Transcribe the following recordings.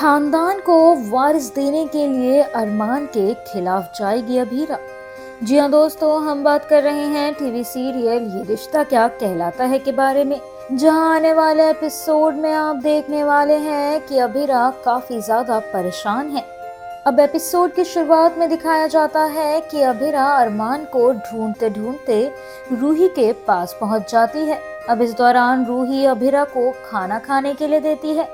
खानदान को वारिस देने के लिए अरमान के खिलाफ जाएगी अभीरा। जी हाँ दोस्तों, हम बात कर रहे हैं टीवी सीरियल ये रिश्ता क्या कहलाता है के बारे में, जहां आने वाले एपिसोड में आप देखने वाले हैं कि अभीरा काफी ज्यादा परेशान है। अब एपिसोड की शुरुआत में दिखाया जाता है कि अभीरा अरमान को ढूंढते ढूंढते रूही के पास पहुंच जाती है। अब इस दौरान रूही अभीरा को खाना खाने के लिए देती है,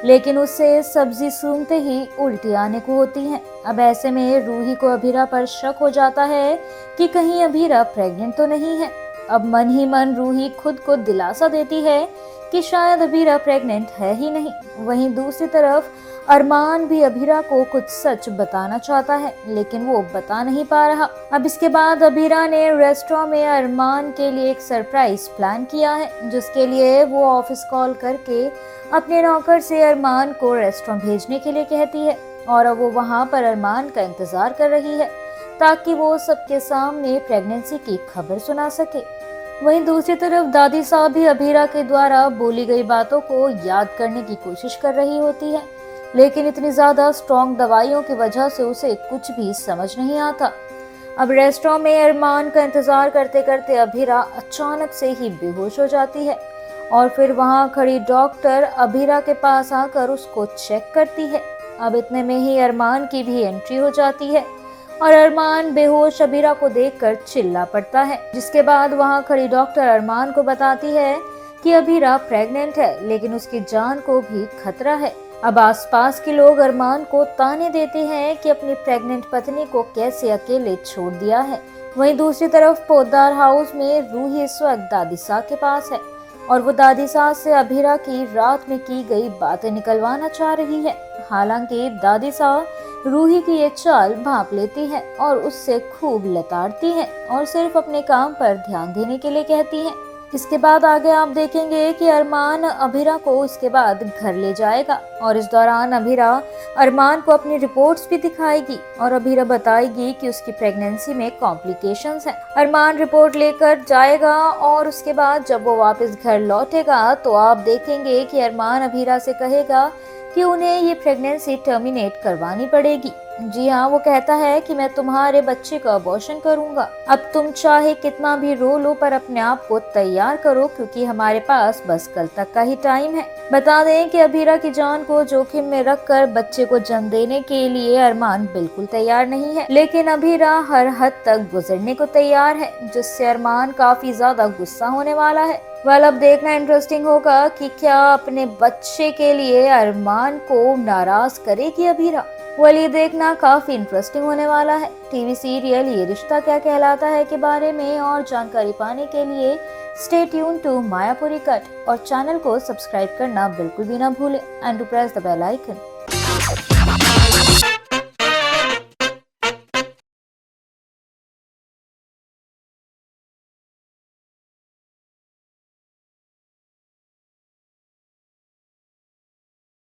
लेकिन उसे सब्जी सूंघते ही उल्टी आने को होती है। अब ऐसे में रूही को अभीरा पर शक हो जाता है कि कहीं अभीरा प्रेग्नेंट तो नहीं है। अब मन ही मन रूही खुद को दिलासा देती है कि शायद अभीरा प्रेग्नेंट है ही नहीं। वहीं दूसरी तरफ अरमान भी अभीरा को कुछ सच बताना चाहता है, लेकिन वो बता नहीं पा रहा। अब इसके बाद अभीरा ने रेस्टोरेंट में अरमान के लिए एक सरप्राइज प्लान किया है, जिसके लिए वो ऑफिस कॉल करके अपने नौकर से अरमान को रेस्टोरेंट भेजने के लिए कहती है। और अब वो वहाँ पर अरमान का इंतजार कर रही है ताकि वो सबके सामने प्रेगनेंसी की खबर सुना सके। वहीं दूसरी तरफ दादी साहब भी अभीरा के द्वारा बोली गई बातों को याद करने की कोशिश कर रही होती है, लेकिन इतनी ज्यादा स्ट्रॉन्ग दवाइयों की वजह से उसे कुछ भी समझ नहीं आता। अब रेस्टोरेंट में अरमान का इंतजार करते करते अभीरा अचानक से ही बेहोश हो जाती है और फिर वहां खड़ी डॉक्टर अभीरा के पास आकर उसको चेक करती है। अब इतने में ही अरमान की भी एंट्री हो जाती है और अरमान बेहोश अभीरा को देखकर चिल्ला पड़ता है, जिसके बाद वहां खड़ी डॉक्टर अरमान को बताती है कि अभीरा प्रेग्नेंट है, लेकिन उसकी जान को भी खतरा है। अब आसपास के लोग अरमान को ताने देते हैं कि अपनी प्रेग्नेंट पत्नी को कैसे अकेले छोड़ दिया है। वहीं दूसरी तरफ पोद्दार हाउस में रूही इस वक्त दादी साहब के पास है और वो दादी साहब से अभीरा की रात में की गई बातें निकलवाना चाह रही है। हालांकि दादी साहब रूही की ये चाल भांप लेती है और उससे खूब लताड़ती है और सिर्फ अपने काम पर ध्यान देने के लिए कहती है। इसके बाद आगे आप देखेंगे कि अरमान अभीरा को इसके बाद घर ले जाएगा और इस दौरान अभीरा अरमान को अपनी रिपोर्ट्स भी दिखाएगी और अभीरा बताएगी कि उसकी प्रेगनेंसी में कॉम्प्लिकेशंस हैं। अरमान रिपोर्ट लेकर जाएगा और उसके बाद जब वो वापस घर लौटेगा तो आप देखेंगे कि अरमान अभीरा से कहेगा कि उन्हें ये प्रेगनेंसी टर्मिनेट करवानी पड़ेगी। जी हाँ, वो कहता है कि मैं तुम्हारे बच्चे का अबॉर्शन करूंगा। अब तुम चाहे कितना भी रो लो पर अपने आप को तैयार करो, क्योंकि हमारे पास बस कल तक का ही टाइम है। बता दें कि अभीरा की जान को जोखिम में रखकर बच्चे को जन्म देने के लिए अरमान बिल्कुल तैयार नहीं है, लेकिन अभीरा हर हद तक गुजरने को तैयार है, जिससे अरमान काफी ज्यादा गुस्सा होने वाला है। वाल अब देखना इंटरेस्टिंग होगा कि क्या अपने बच्चे के लिए अरमान को नाराज करेगी अभीरा। ये देखना काफी इंटरेस्टिंग होने वाला है। टीवी सीरियल ये रिश्ता क्या कहलाता है के बारे में और जानकारी पाने के लिए stay tune to Mayapuri cut और चैनल को सब्सक्राइब करना बिल्कुल भी ना भूलें and to press the bell icon.